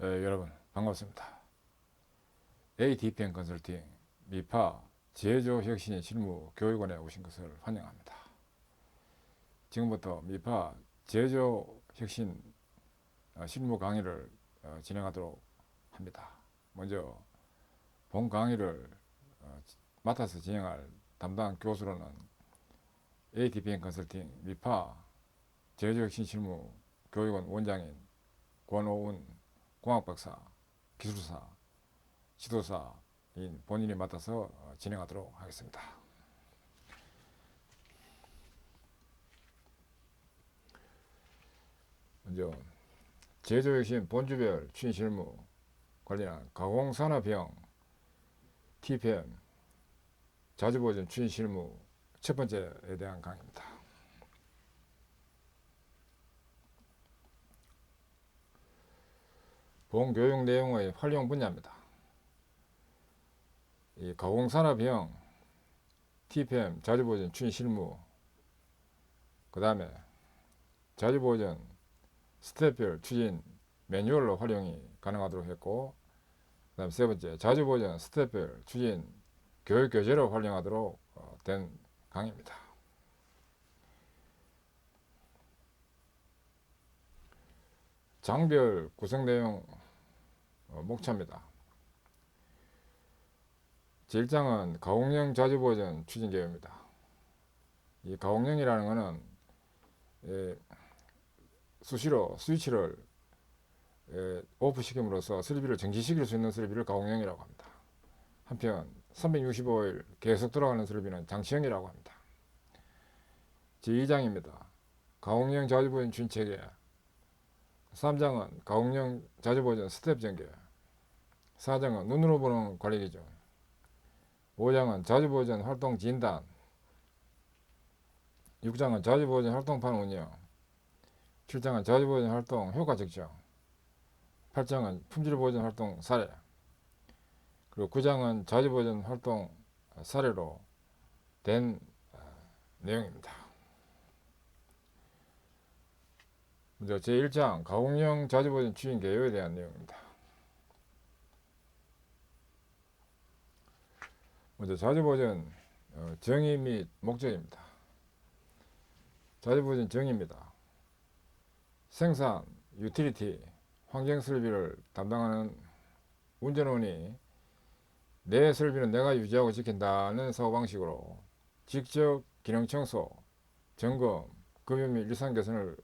여러분 반갑습니다. ADPM 컨설팅 미파 제조혁신 실무 교육원에 오신 것을 환영합니다. 지금부터 미파 제조혁신 실무 강의를 진행하도록 합니다. 먼저 본 강의를 맡아서 진행할 담당 교수로는 ADPM 컨설팅 미파 제조혁신 실무 교육원 원장인 권오은 공학박사, 기술사, 지도사인 본인이 맡아서 진행하도록 하겠습니다. 먼저 제조혁신 본주별 추진 실무 관련한 가공산업형 TPM 자주보전 추진 실무 첫 번째에 대한 강의입니다. 본 교육 내용의 활용 분야입니다. 이 가공산업형 TPM 자주보전 추진 실무, 그 다음에 자주보전 스텝별 추진 매뉴얼로 활용이 가능하도록 했고, 그 다음 세 번째 자주보전 스텝별 추진 교육교재로 활용하도록 된 강의입니다. 장별 구성 내용 목차입니다. 제1장은 가공형 자주보전 추진 계획입니다. 이 가공형이라는 것은 수시로 스위치를 오프시킴으로써 설비를 정지시킬 수 있는 설비를 가공형이라고 합니다. 한편 365일 계속 돌아가는 설비는 장치형이라고 합니다. 제2장입니다. 가공형 자주보전 추진 체계. 3장은 가공형 자주보전 스텝 전개. 4장은 눈으로 보는 관리 기준. 5장은 자주보전 활동 진단. 6장은 자주보전 활동판 운영. 7장은 자주보전 활동 효과 측정. 8장은 품질보전 활동 사례. 그리고 9장은 자주보전 활동 사례로 된 내용입니다. 먼저 제1장 가공형 자주보전 추진 계획에 대한 내용입니다. 먼저 자주보전 정의 및 목적입니다. 자주보전 정의입니다. 생산, 유틸리티, 환경 설비를 담당하는 운전원이 내 설비는 내가 유지하고 지킨다는 사고방식으로 직접 기능 청소, 점검, 급여 및 일상 개선을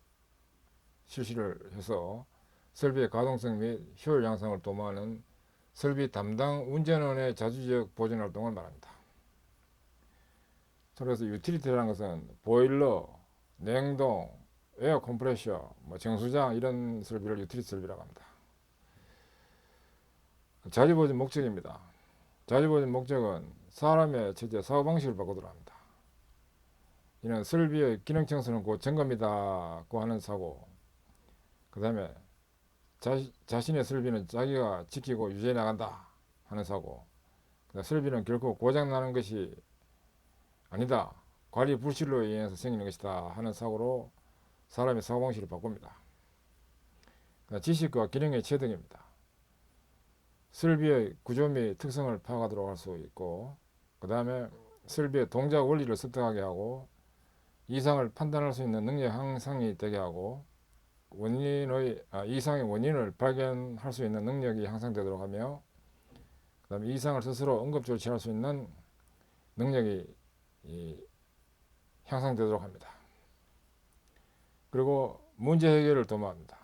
실시를 해서 설비의 가동성 및 효율 향상을 도모하는 설비 담당 운전원의 자주적 보전 활동을 말합니다. 그래서 유틸리티라는 것은 보일러, 냉동, 에어 컴프레셔, 정수장 이런 설비를 유틸리티 설비라고 합니다. 자주보전 목적입니다. 자주보전 목적은 사람의 체제 사고방식을 바꾸도록 합니다. 이는 설비의 기능 청소는 곧 점검이다고 하는 사고, 그 다음에 자신의 설비는 자기가 지키고 유지해 나간다 하는 사고, 설비는 결코 고장나는 것이 아니다, 관리 불실로 인해서 생기는 것이다 하는 사고로 사람의 사고방식을 바꿉니다. 지식과 기능의 체득입니다. 설비의 구조 및 특성을 파악하도록 할 수 있고, 그 다음에 설비의 동작 원리를 습득하게 하고 이상을 판단할 수 있는 능력 향상이 되게 하고 이상의 원인을 발견할 수 있는 능력이 향상되도록 하며, 그 다음에 이상을 스스로 응급 조치할 수 있는 능력이 향상되도록 합니다. 그리고 문제 해결을 도모합니다.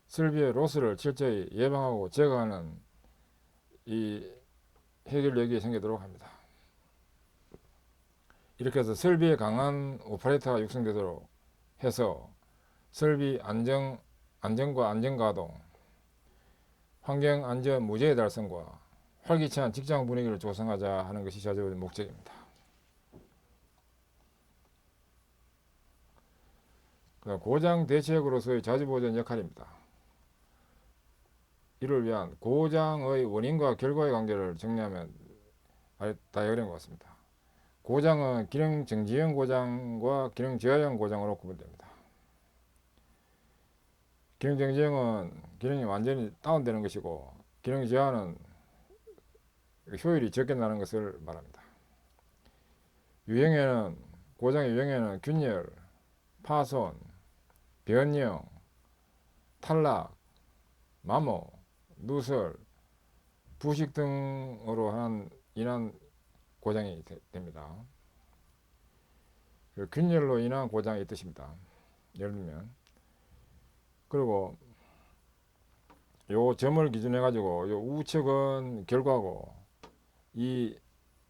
설비의 로스를 철저히 예방하고 제거하는 이 해결력이 생기도록 합니다. 이렇게 해서 설비에 강한 오퍼레이터가 육성되도록 해서 설비 안전과 안전가동, 환경안전 무죄의 달성과 활기찬 직장 분위기를 조성하자 하는 것이 자주보전 목적입니다. 고장 대책으로서의 자주보전 역할입니다. 이를 위한 고장의 원인과 결과의 관계를 정리하면 다 어려운 것 같습니다. 고장은 기능 정지형 고장과 기능 저하형 고장으로 구분됩니다. 기능 정지형은 기능이 완전히 다운되는 것이고, 기능 저하는 효율이 적게 나는 것을 말합니다. 유형에는, 고장의 유형에는 균열, 파손, 변형, 탈락, 마모, 누설, 부식 등으로 인한 고장이 됩니다. 균열로 인한 고장이 뜻입니다. 예를 들면, 그리고 요 점을 기준해 가지고 요 우측은 결과고, 이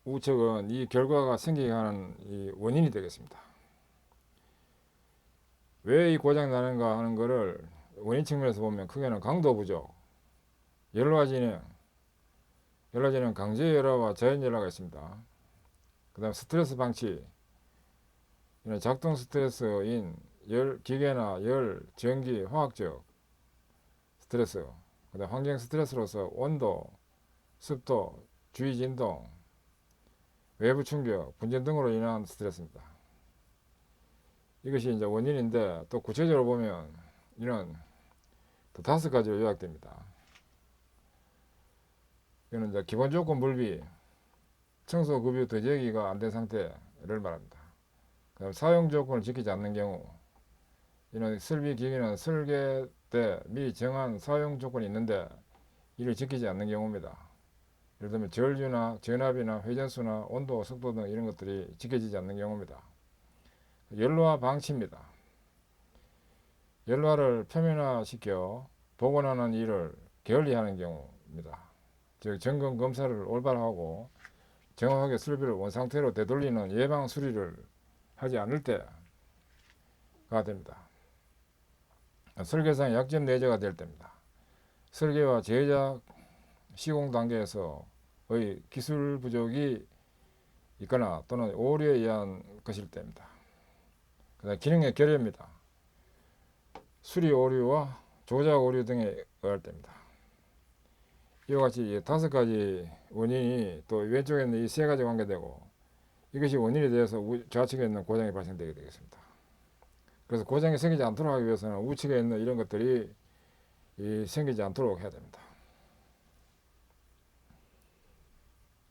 우측은 이 결과가 생기게 하는 이 원인이 되겠습니다. 왜 이 고장이 나는가 하는 것을 원인 측면에서 보면 크게는 강도 부족, 열화진행, 강제 열화와 자연 열화가 있습니다. 그 다음 스트레스 방치, 이런 작동 스트레스인 기계나 전기, 화학적 스트레스, 그 다음 환경 스트레스로서 온도, 습도, 주위 진동, 외부 충격, 분진 등으로 인한 스트레스입니다. 이것이 이제 원인인데, 또 구체적으로 보면 이는 또 5가지로 요약됩니다. 이거는 이제 기본 조건 불비, 청소 급유 더제기가 안 된 상태를 말합니다. 그다음 사용 조건을 지키지 않는 경우, 이는 설비 기기는 설계 때 미리 정한 사용 조건이 있는데 이를 지키지 않는 경우입니다. 예를 들면 전류나 전압이나 회전수나 온도, 속도 등 이런 것들이 지켜지지 않는 경우입니다. 열화 방치입니다. 열화를 표면화시켜 복원하는 일을 게을리하는 경우입니다. 즉 점검 검사를 올바로 하고 정확하게 설비를 원상태로 되돌리는 예방 수리를 하지 않을 때가 됩니다. 설계상 약점 내재가 될 때입니다. 설계와 제작 시공 단계에서의 기술 부족이 있거나 또는 오류에 의한 것일 때입니다. 그다음 기능의 결여입니다. 수리 오류와 조작 오류 등에 의할 때입니다. 이와 같이 5가지 원인이 또 왼쪽에 있는 이 3가지 관계되고, 이것이 원인이 되어서 좌측에 있는 고장이 발생되게 되겠습니다. 그래서 고장이 생기지 않도록 하기 위해서는 우측에 있는 이런 것들이 생기지 않도록 해야 됩니다.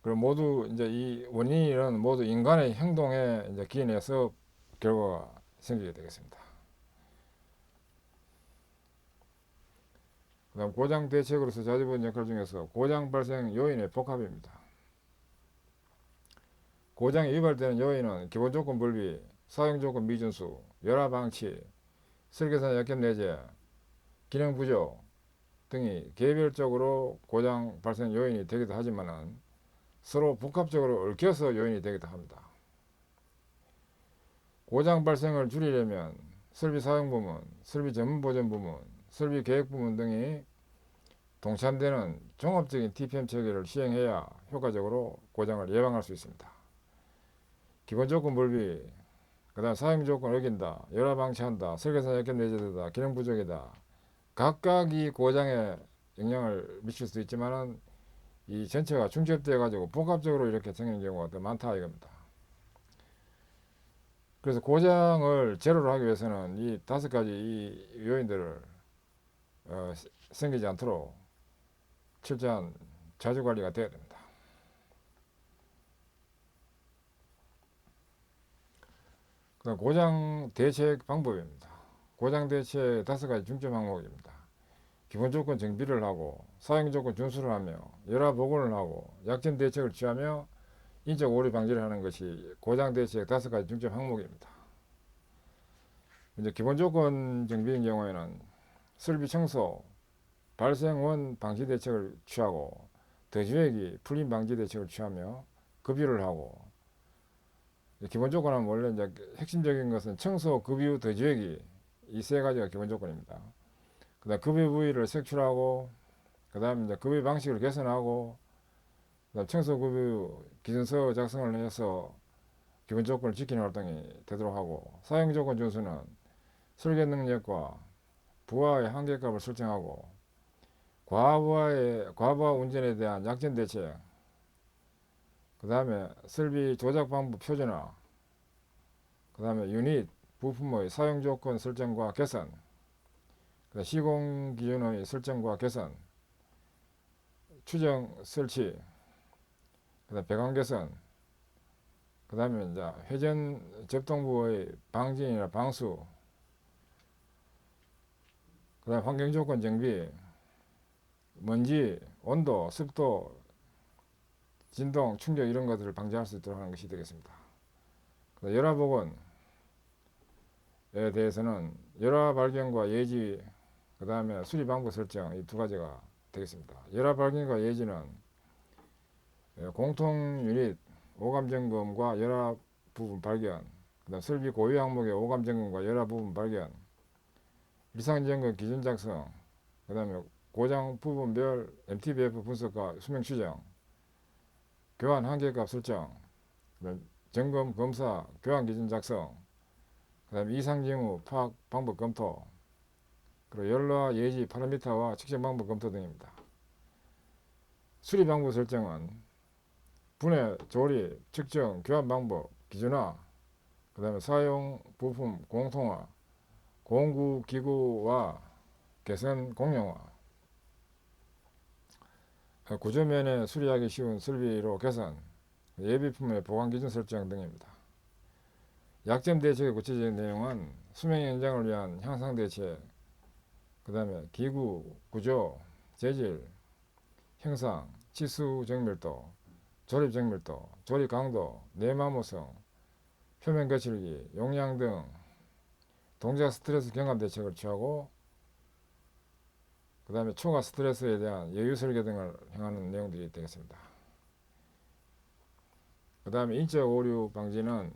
그리고 모두 이제 이 원인은 모두 인간의 행동에 이제 기인해서 결과가 생기게 되겠습니다. 그다음 고장 대책으로서 자주 보는 역할 중에서 고장 발생 요인의 복합입니다. 고장이 유발되는 요인은 기본 조건 불비, 사용 조건 미준수, 열화 방치, 설계상 약점 내재, 기능 부족 등이 개별적으로 고장 발생 요인이 되기도 하지만 서로 복합적으로 얽혀서 요인이 되기도 합니다. 고장 발생을 줄이려면 설비 사용 부문, 설비 전문 보전 부문, 설비 계획 부문 등이 동참되는 종합적인 TPM 체계를 시행해야 효과적으로 고장을 예방할 수 있습니다. 기본 조건 불비, 그 다음 사용 조건 어긴다, 열화 방치한다, 설계상 약점 내재되다, 기능 부족이다. 각각 이 고장에 영향을 미칠 수 있지만은 이 전체가 중첩되어 가지고 복합적으로 이렇게 생기는 경우가 더 많다 이겁니다. 그래서 고장을 제로로 하기 위해서는 이 5가지 이 요인들을 생기지 않도록 철저한 자주 관리가 되어야 됩니다. 그다음 고장 대책 방법입니다. 고장 대책 5가지 중점 항목입니다. 기본 조건 정비를 하고, 사용 조건 준수를 하며, 열화 복원을 하고, 약점 대책을 취하며 인적 오류 방지를 하는 것이 고장 대책 5가지 중점 항목입니다. 이제 기본 조건 정비인 경우에는 설비 청소, 발생 원 방지 대책을 취하고, 더주액이 풀림 방지 대책을 취하며 급유를 하고, 기본 조건은 원래 이제 핵심적인 것은 청소, 급유, 더주액이 이 3가지가 기본 조건입니다. 그 다음 급유 부위를 색출하고, 그 다음 이제 급유 방식을 개선하고, 그 다음 청소 급유 기준서 작성을 해서 기본 조건을 지키는 활동이 되도록 하고, 사용 조건 준수는 설계 능력과 부하의 한계값을 설정하고, 과부하 운전에 대한 약점 대책, 그 다음에 설비 조작 방법 표준화, 그 다음에 유닛 부품의 사용 조건 설정과 개선, 시공 기준의 설정과 개선, 추정 설치, 그다음 배관 개선, 그다음에 이제 회전 접동부의 방진이나 방수, 그다음 환경 조건 정비, 먼지, 온도, 습도, 진동, 충격 이런 것들을 방지할 수 있도록 하는 것이 되겠습니다. 열화 복원에 대해서는 열화 발견과 예지, 그 다음에 수리 방법 설정 이 두 가지가 되겠습니다. 열화 발견과 예지는 공통 유닛 오감 점검과 열화 부분 발견, 그다음 설비 고유 항목의 오감 점검과 열화 부분 발견, 일상 점검 기준 작성, 그다음에 고장 부분별 MTBF 분석과 수명 추정, 교환 한계값 설정, 점검 검사 교환 기준 작성, 그다음에 이상 징후 파악 방법 검토, 그리고 열화 예지 파라미터와 측정 방법 검토 등입니다. 수리 방법 설정은 분해, 조립, 측정, 교환 방법, 기준화, 그 다음에 사용 부품 공통화, 공구 기구와 개선 공용화, 구조면에 수리하기 쉬운 설비로 개선, 예비품의 보관 기준 설정 등입니다. 약점 대책의 구체적인 내용은 수명 연장을 위한 향상 대책, 그 다음에 기구, 구조, 재질, 형상, 치수 정밀도, 조립 정밀도, 조립 강도, 내마모성, 표면 거칠기, 용량 등 동작 스트레스 경감 대책을 취하고, 그 다음에 초과 스트레스에 대한 여유 설계 등을 행하는 내용들이 되겠습니다. 그 다음에 인적 오류 방지는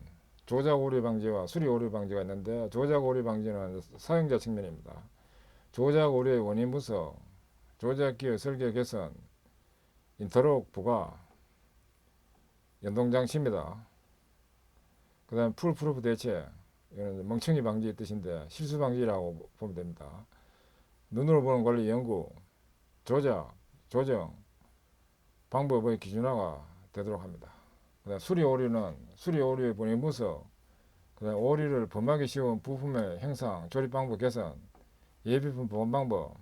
조작 오류 방지와 수리 오류 방지가 있는데, 조작 오류 방지는 사용자 측면입니다. 조작 오류의 원인 분석, 조작기의 설계 개선, 인터록 부과, 연동장치입니다. 그 다음에 풀프루프 대책, 이건 멍청이 방지의 뜻인데 실수 방지라고 보면 됩니다. 눈으로 보는 관리 연구, 조작, 조정, 방법의 기준화가 되도록 합니다. 그 다음 수리 오류는 수리 오류의 본인 분석, 그 다음 오류를 범하기 쉬운 부품의 형상, 조립 방법 개선, 예비품 보관 방법,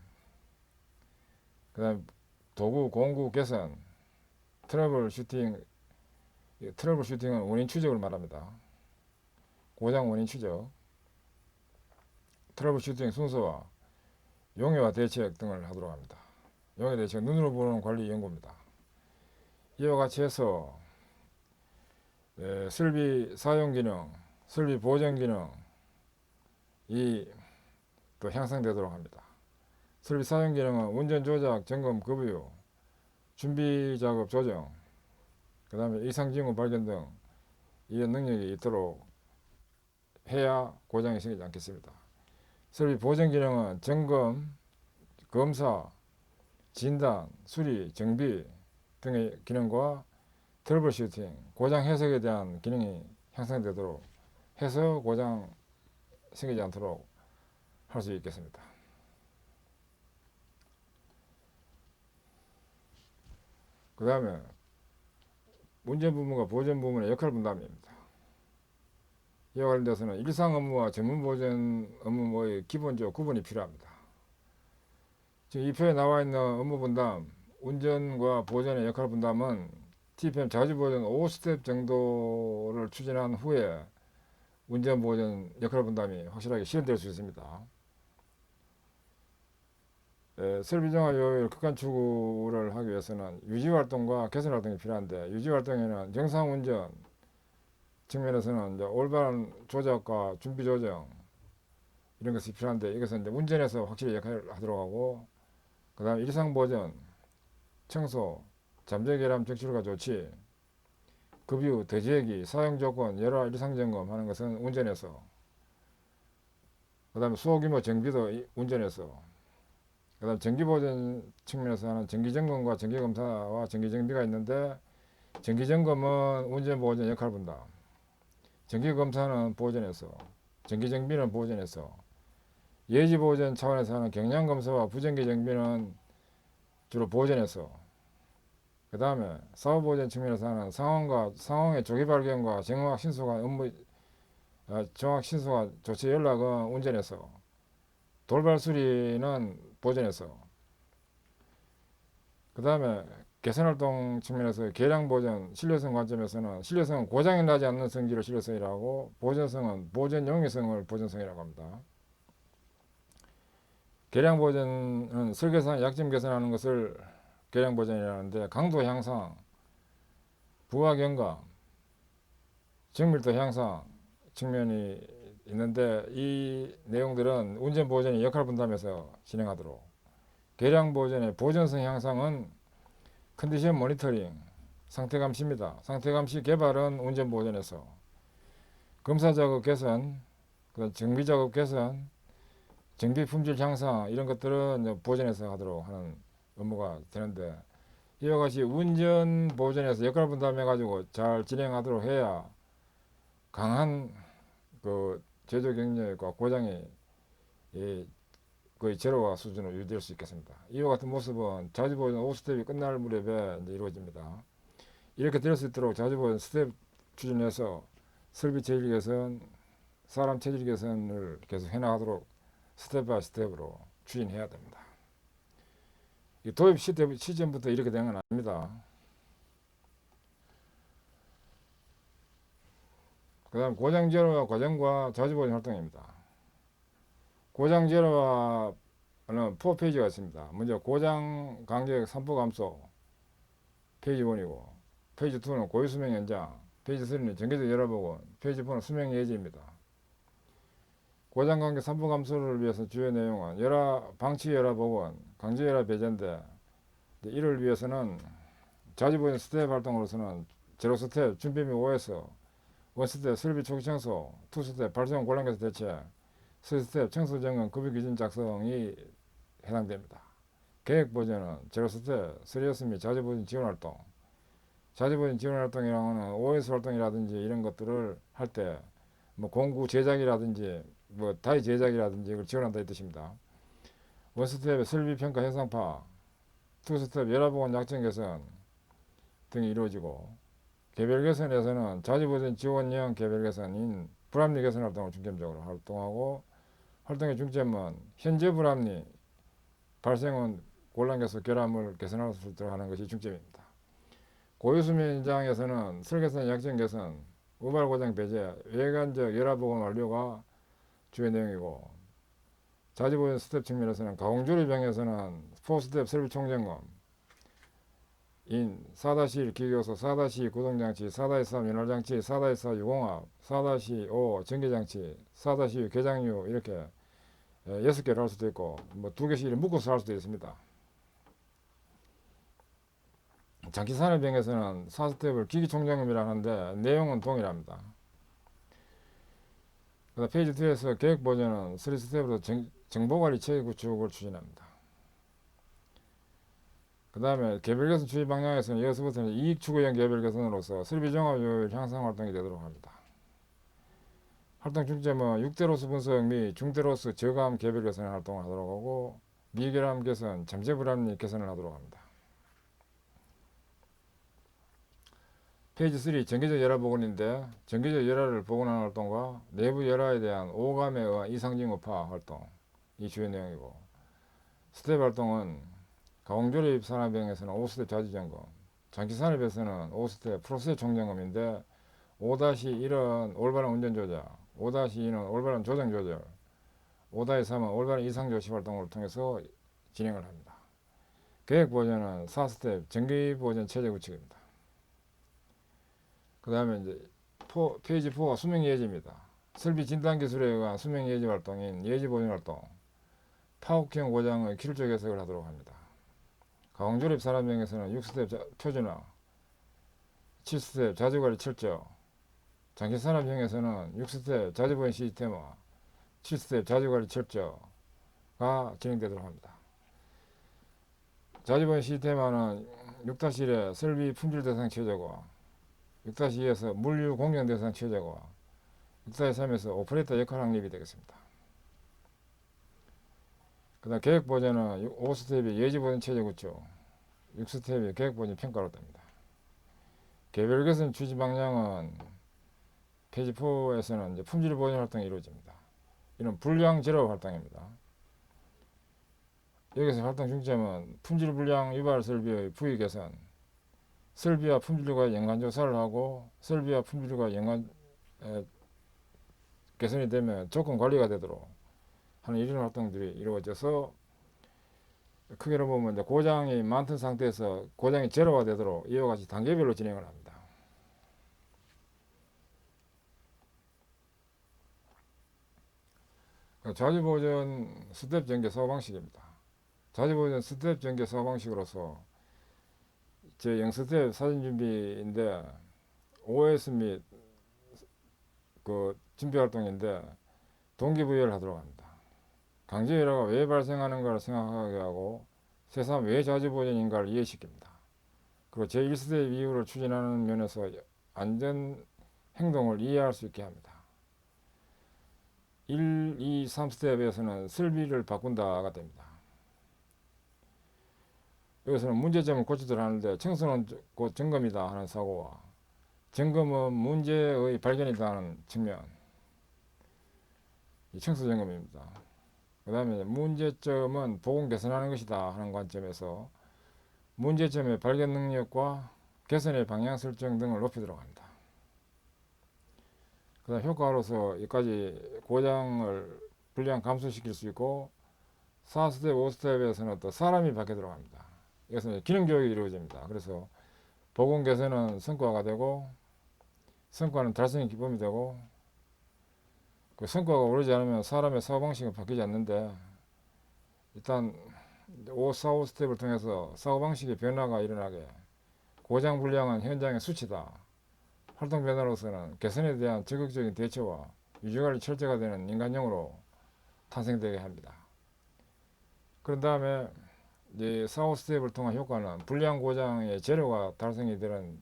그 다음 도구 공구 개선, 트러블 슈팅은 원인 추적을 말합니다. 고장 원인 추적, 트러블 슈팅 순서와 용해와 대책 등을 하도록 합니다. 용해 대책, 눈으로 보는 관리 연구입니다. 이와 같이 해서 설비 사용 기능, 설비 보정 기능이 또 향상되도록 합니다. 설비 사용 기능은 운전 조작 점검 급유, 준비 작업 조정, 그 다음에 이상 징후 발견 등 이런 능력이 있도록 해야 고장이 생기지 않겠습니다. 설비 보정 기능은 점검, 검사, 진단, 수리, 정비 등의 기능과 트러블 슈팅, 고장 해석에 대한 기능이 향상되도록 해서 고장 생기지 않도록 할 수 있겠습니다. 그 다음에 운전 부문과 보전 부문의 역할 분담입니다. 이와 관련돼서는 일상 업무와 전문 보전 업무의 기본적 구분이 필요합니다. 지금 이 표에 나와 있는 업무 분담, 운전과 보전의 역할 분담은 TPM 자주 보전 5스텝 정도를 추진한 후에 운전 보전 역할 분담이 확실하게 실현될 수 있습니다. 설비 정화 요율 극한 추구를 하기 위해서는 유지 활동과 개선 활동이 필요한데, 유지 활동에는 정상 운전 측면에서는 이제 올바른 조작과 준비 조정 이런 것이 필요한데, 이것은 이제 운전에서 확실히 역할을 하도록 하고, 그 다음에 일상 보전, 청소, 잠재 결함 적출과 조치, 급유, 대지기, 사용 조건, 열화 일상 점검 하는 것은 운전에서, 그 다음에 소규모 정비도 운전에서, 그 다음 정기보전 측면에서 하는 정기점검과 정기검사와 정기정비가 있는데, 정기점검은 운전보전 역할 분담, 정기검사는 보전에서, 정기정비는 보전에서, 예지보전 차원에서 하는 경량검사와 부정기정비는 주로 보전에서, 그 다음에 사후보전 측면에서 하는 상황의 조기 발견과 정확 신속한 조치 연락은 운전에서, 돌발 수리는 보전에서, 그 다음에 개선 활동 측면에서 개량 보전, 신뢰성 관점에서는 신뢰성은 고장이 나지 않는 성질을 신뢰성이라고, 보전성은 보전 용이성을 보전성이라고 합니다. 개량 보전은 설계상 약점 개선하는 것을 개량 보전이라는데, 강도 향상, 부하 경감, 정밀도 향상 측면이 있는데, 이 내용들은 운전 보전이 역할 분담해서 진행하도록, 개량 보전의 보전성 향상은 컨디션 모니터링, 상태 감시입니다. 상태 감시 개발은 운전 보전에서, 검사 작업 개선, 정비 작업 개선, 정비 품질 향상 이런 것들은 보전에서 하도록 하는 업무가 되는데, 이와 같이 운전 보전에서 역할 분담해 가지고 잘 진행하도록 해야 강한 제조 경력과 고장이 거의 제로화 수준으로 유지될 수 있겠습니다. 이와 같은 모습은 자주보전 5스텝이 끝날 무렵에 이제 이루어집니다. 이렇게 될 수 있도록 자주보전 스텝 추진해서 설비 체질 개선, 사람 체질 개선을 계속 해나가도록 스텝 바이 스텝으로 추진해야 됩니다. 도입 시점부터 이렇게 된 건 아닙니다. 그 다음 고장 제로화 과정과 자주보전 활동입니다. 고장 제로화는 4페이지가 있습니다. 먼저 고장 간격 산포 감소 페이지 1이고, 페이지 2는 고유 수명 연장, 페이지 3는 정기적 열화 복원, 페이지 4는 수명 예지입니다. 고장 간격 산포 감소를 위해서 주요 내용은 방치 열화 복원, 강제 열화 배제인데, 이를 위해서는 자주보전 스텝 활동으로서는 제로 스텝 준비 및 OS, 1스텝 설비 초기 청소, 2스텝 발생 고장 개선 대책, 3스텝 청소 점검 급여 기준 작성이 해당됩니다. 계획 보전은 제로 스텝, 3S 및 자주보전 지원 활동, 자주보전 지원 활동이라는 OS 활동이라든지 이런 것들을 할 때 공구 제작이라든지 다이 제작이라든지 이걸 지원한다 이 뜻입니다. 1스텝의 설비 평가 현상파, 2스텝 열화보건 약정 개선 등이 이루어지고, 개별 개선에서는 자주보전 지원형 개별 개선인 불합리 개선 활동을 중점적으로 활동하고, 활동의 중점은 현재 불합리 발생은 곤란 개수 결함을 개선할 수 있도록 하는 것이 중점입니다. 고유수명 현장에서는 설계선 약점 개선, 우발 고장 배제, 외관적 열화보건 완료가 주요 내용이고, 자주보전 스텝 측면에서는 가공조립형에서는 4스텝 설비 총점검, 4-1 기교소, 4-2 구동장치, 4-3 연할장치, 4-4 유공합, 4-5 전기장치, 4-6 개장류 이렇게 6개를 할 수도 있고 2개씩 묶어서 할 수도 있습니다. 장치산업형에서는 4스텝을 기기총점검이라 하는데 내용은 동일합니다. 페이지 2에서 계획보전은 3스텝으로 정보관리 체계 구축을 추진합니다. 그 다음에 개별개선 추진 방향에서는 여기서부터는 이익 추구형 개별개선으로서 설비종합효율 향상 활동이 되도록 합니다. 활동 중점은 6대로스 분석 및 중대로스 저감 개별개선 활동을 하도록 하고, 미결함 개선, 잠재불합리 개선을 하도록 합니다. 페이지 3 정기적 열화 복원인데, 정기적 열화를 복원하는 활동과 내부 열화에 대한 오감에 의한 이상징후파 활동, 이 주요 내용이고, 스텝 활동은 가공조립 산업형에서는 5스텝 자주점검, 장치산업에서는 5스텝 프로세스 총점검인데, 5-1은 올바른 운전조작, 5-2는 올바른 조정조절, 5-3은 올바른 이상조치 활동을 통해서 진행을 합니다. 계획보전은 4스텝 정기보전 체제 구축입니다. 그 다음에 이제 페이지 4가 수명예지입니다. 설비 진단기술에 의한 수명예지 활동인 예지보전 활동, 파욱형 고장의 기술적 해석을 하도록 합니다. 가공조립 산업형에서는 6스텝 표준화, 7스텝 자주관리 철저, 장치산업형에서는 6스텝 자주보전 시스템화, 7스텝 자주관리 철저가 진행되도록 합니다. 자주보전 시스템화는 6-1의 설비 품질 대상 최적화, 6-2에서 물류 공정 대상 최적화, 6-3에서 오퍼레이터 역할 확립이 되겠습니다. 그 다음 계획보전은 5스텝이 예지보전 체제 구축, 6스텝이 계획보전 평가로 됩니다. 개별 개선 추진 방향은 페이지 4에서는 이제 품질 보전 활동이 이루어집니다. 이는 불량 제로 활동입니다. 여기서 활동 중점은 품질 불량 유발 설비의 부위 개선, 설비와 품질과 연관 조사를 하고 설비와 품질과 연관 개선이 되면 조건 관리가 되도록 하는 이런 활동들이 이루어져서 크게로 보면 이제 고장이 많던 상태에서 고장이 제로가 되도록 이와 같이 단계별로 진행을 합니다. 자주보존 스텝 전개 사고 방식입니다. 자주보존 스텝 전개 사고 방식으로서 제 0스텝 사진 준비인데 OS 및 그 준비 활동인데 동기부여를 하도록 합니다. 강제열화가 왜 발생하는가를 생각하게 하고 새삼 왜 자주보존인가를 이해시킵니다. 그리고 제1스텝 이후를 추진하는 면에서 안전 행동을 이해할 수 있게 합니다. 1, 2, 3스텝에서는 설비를 바꾼다가 됩니다. 여기서는 문제점을 고치도록 하는데 청소는 곧 점검이다 하는 사고와 점검은 문제의 발견이다 하는 측면, 이 청소 점검입니다. 그 다음에 문제점은 보건 개선하는 것이다 하는 관점에서 문제점의 발견 능력과 개선의 방향 설정 등을 높이도록 합니다. 그 다음 효과로서 여기까지 고장을 불량 감소시킬 수 있고 4스텝, 5스텝에서는 또 사람이 바뀌도록 합니다. 여기서 기능 교육이 이루어집니다. 그래서 보건 개선은 성과가 되고 성과는 달성의 기쁨이 되고 그 성과가 오르지 않으면 사람의 사고방식은 바뀌지 않는데 일단 5, 4, 5스텝을 통해서 사고방식의 변화가 일어나게 고장 불량은 현장의 수치다. 활동 변화로서는 개선에 대한 적극적인 대처와 유지관리 철저가 되는 인간형으로 탄생되게 합니다. 그런 다음에 이제 4, 5스텝을 통한 효과는 불량 고장의 재료가 달성이 되는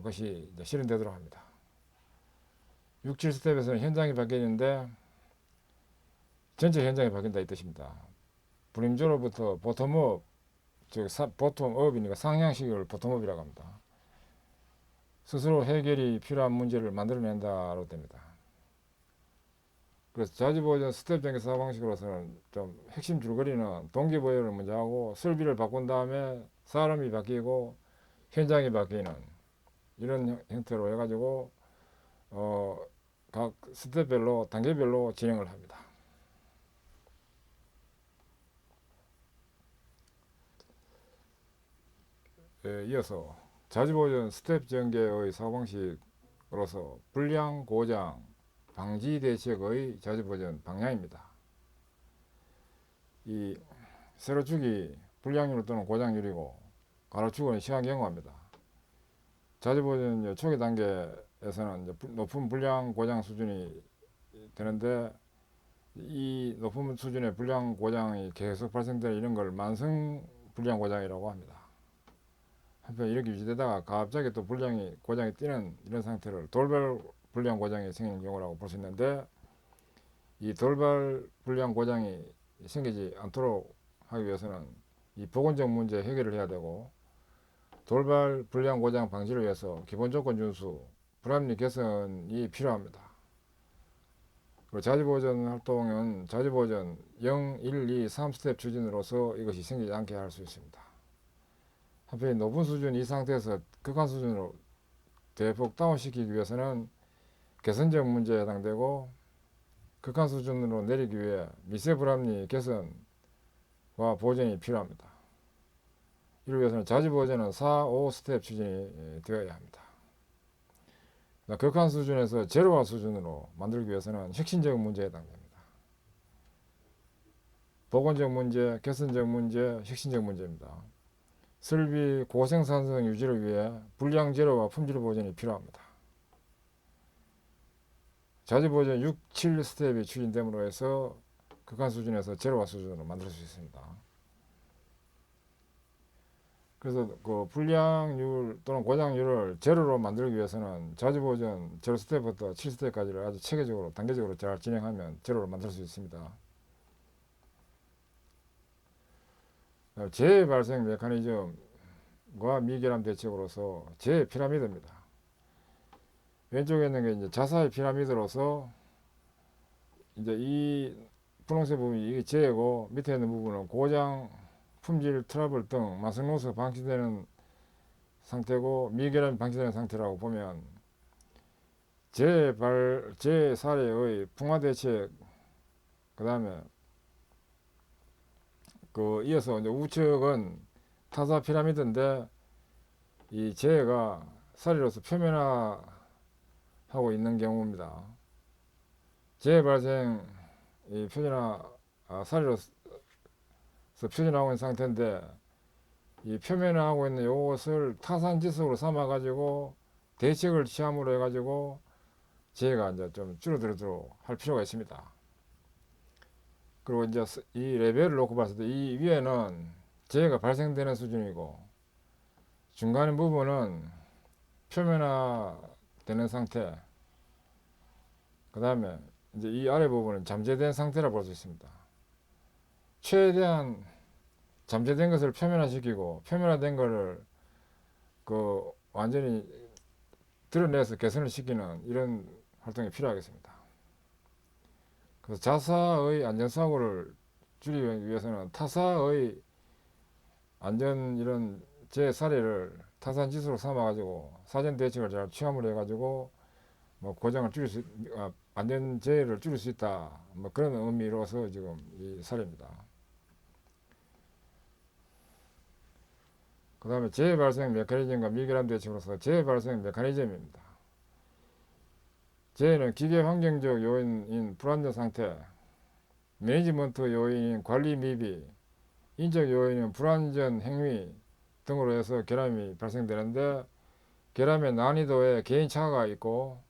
것이 실현되도록 합니다. 6, 7스텝에서는 현장이 바뀌는데 전체 현장이 바뀐다 이 뜻입니다. 브림조로부터 보텀업, 즉 보텀업이니까 상향식을 보텀업이라고 합니다. 스스로 해결이 필요한 문제를 만들어낸다로 됩니다. 그래서 자주보존 스텝 전개 사고 방식으로서는 좀 핵심 줄거리는 동기부여를 먼저 하고 설비를 바꾼 다음에 사람이 바뀌고 현장이 바뀌는 이런 형태로 해가지고 각 스텝별로 단계별로 진행을 합니다. 이어서 자주보존 스텝 전개의 사고방식으로서 불량 고장 방지 대책의 자주보존 방향입니다. 이 세로축이 불량률 또는 고장률이고 가로축은 시간 경과입니다. 자주보존 초기 단계에서는 높은 불량 고장 수준이 되는데 이 높은 수준의 불량 고장이 계속 발생되는 이런 걸 만성 불량 고장이라고 합니다. 한편 이렇게 유지되다가 갑자기 또 고장이 뛰는 이런 상태를 돌발 불량 고장이 생기는 경우라고 볼 수 있는데 이 돌발 불량 고장이 생기지 않도록 하기 위해서는 이 보건적 문제 해결을 해야 되고 돌발 불량 고장 방지를 위해서 기본 조건 준수, 불합리 개선이 필요합니다. 그리고 자주보존 활동은 자주보존 0, 1, 2, 3스텝 추진으로서 이것이 생기지 않게 할 수 있습니다. 한편 높은 수준 이 상태에서 극한 수준으로 대폭 다운시키기 위해서는 개선적 문제에 해당되고 극한 수준으로 내리기 위해 미세 불합리 개선과 보존이 필요합니다. 이를 위해서는 자주보존은 4, 5스텝 추진이 되어야 합니다. 극한 수준에서 제로화 수준으로 만들기 위해서는 혁신적 문제에 해당됩니다. 보건적 문제, 개선적 문제, 혁신적 문제입니다. 설비 고생산성 유지를 위해 불량 제로와 품질 보존이 필요합니다. 자주보존 6, 7스텝이 추진됨으로 해서 극한 수준에서 제로화 수준으로 만들 수 있습니다. 그래서 그 불량률 또는 고장률을 제로로 만들기 위해서는 자주보존 0스텝부터 7스텝까지를 아주 체계적으로 단계적으로 잘 진행하면 제로로 만들 수 있습니다. 재해 발생 메커니즘과 미결함 대책으로서 재해 피라미드입니다. 왼쪽에 있는 게 이제 자사의 피라미드로서 이제 이 분홍색 부분이 이게 재고 밑에 있는 부분은 고장, 품질 트러블 등 마성 노스가 방치되는 상태고 미결함이 방치되는 상태라고 보면 제사례의 풍화 대책, 그 다음에 그 이어서 이제 우측은 타사 피라미드인데 이 재가 사례로서 표면화하고 있는 경우입니다. 재 발생 이 표준화 사례로서 표준화하고 있는 상태인데 이 표면화하고 있는 이것을 타산지석으로 삼아 가지고 대책을 취함으로 해 가지고 재해가 이제 좀 줄어들도록 할 필요가 있습니다. 그리고 이제 이 레벨을 놓고 봤을 때 이 위에는 재해가 발생되는 수준이고 중간 부분은 표면화되는 상태, 그 다음에 이제 이 아래 부분은 잠재된 상태라 볼 수 있습니다. 최대한 잠재된 것을 표면화시키고 표면화된 것을 그 완전히 드러내서 개선을 시키는 이런 활동이 필요하겠습니다. 그래서 자사의 안전사고를 줄이기 위해서는 타사의 안전 이런 재 사례를 타산 지수로 삼아 가지고 사전 대책을 잘 취함을 해 가지고 뭐 고장을 줄일 수, 안전 재해를 줄일 수 있다. 뭐 그런 의미로서 지금 이 사례입니다. 그 다음에 재해 발생 메커니즘과 미결함 대책으로서 재해 발생 메커니즘입니다. 재해는 기계 환경적 요인인 불안전 상태, 매니지먼트 요인인 관리 미비, 인적 요인인 불안전 행위 등으로 해서 결함이 발생되는데 결함의 난이도에 개인차가 있고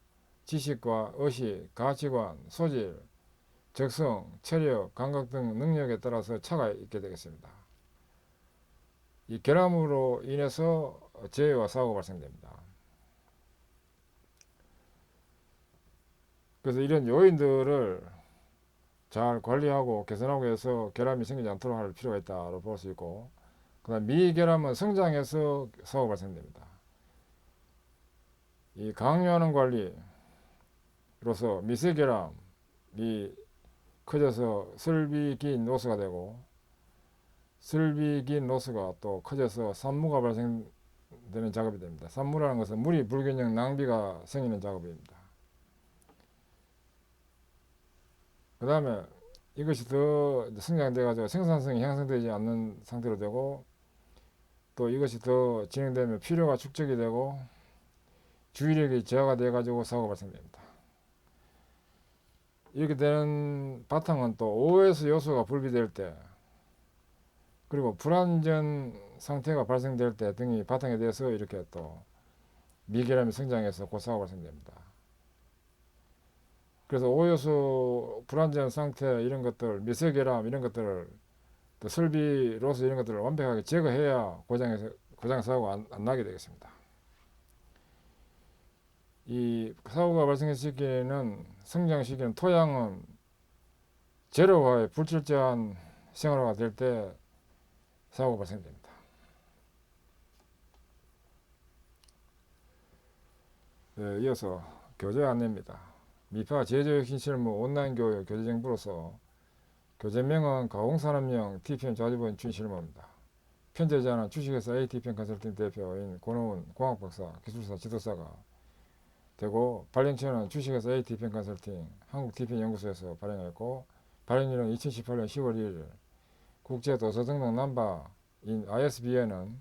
지식과 의식, 가치관, 소질, 적성, 체력, 감각 등 능력에 따라서 차가 있게 되겠습니다. 이 결함으로 인해서 재해와 사고가 발생됩니다. 그래서 이런 요인들을 잘 관리하고 개선하고 해서 결함이 생기지 않도록 할 필요가 있다고 볼 수 있고, 그 다음 미결함은 성장해서 사고가 발생됩니다. 이 강요하는 관리로서 미세결함이 커져서 슬비 긴 노스가 되고 슬비 긴 노스가 또 커져서 산무가 발생되는 작업이 됩니다. 산무라는 것은 물이 불균형 낭비가 생기는 작업입니다. 그 다음에 이것이 더 성장돼 가지고 생산성이 향상되지 않는 상태로 되고 또 이것이 더 진행되면 필요가 축적이 되고 주의력이 저하가 돼 가지고 사고가 발생됩니다. 이렇게 되는 바탕은 또 OS 요소가 불비될 때 그리고 불안전 상태가 발생될 때 등이 바탕에 대해서 이렇게 또 미결함이 성장해서 그 사고가 발생됩니다. 그래서 오요소 불안전 상태 이런 것들 미세결함 이런 것들을 또 설비 로스 이런 것들을 완벽하게 제거해야 고장 사고가 안 나게 되겠습니다. 이 사고가 발생했을 시기에는 성장 시기는 토양은 제로화의 불철저한 생활화가 될 때 사고가 발생됩니다. 네, 이어서 교재 안내입니다. 미파 제조혁신 실무 온라인 교육 교재 정보로서 교재명은 가공산업용 TPM 자주본 준실무입니다. 편제자는 주식회사 ATPM 컨설팅 대표인 권호은 공학박사, 기술사, 지도사가 되고 발행처는 주식회사 ATPM 컨설팅 한국 TPM 연구소에서 발행했고 발행일은 2018년 10월 2일 국제도서등록 넘버인 ISBN은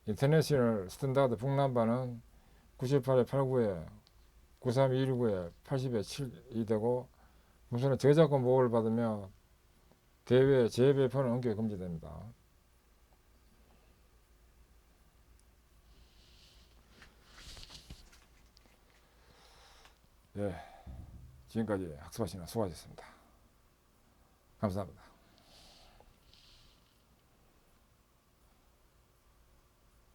인터내셔널 스탠다드 북넘버는 978-89에 93219에 80에 7이 되고 우선은 저작권 보호를 받으며 대외 재배포는 언격 금지됩니다. 예, 지금까지 학습하시느라 수고하셨습니다. 감사합니다.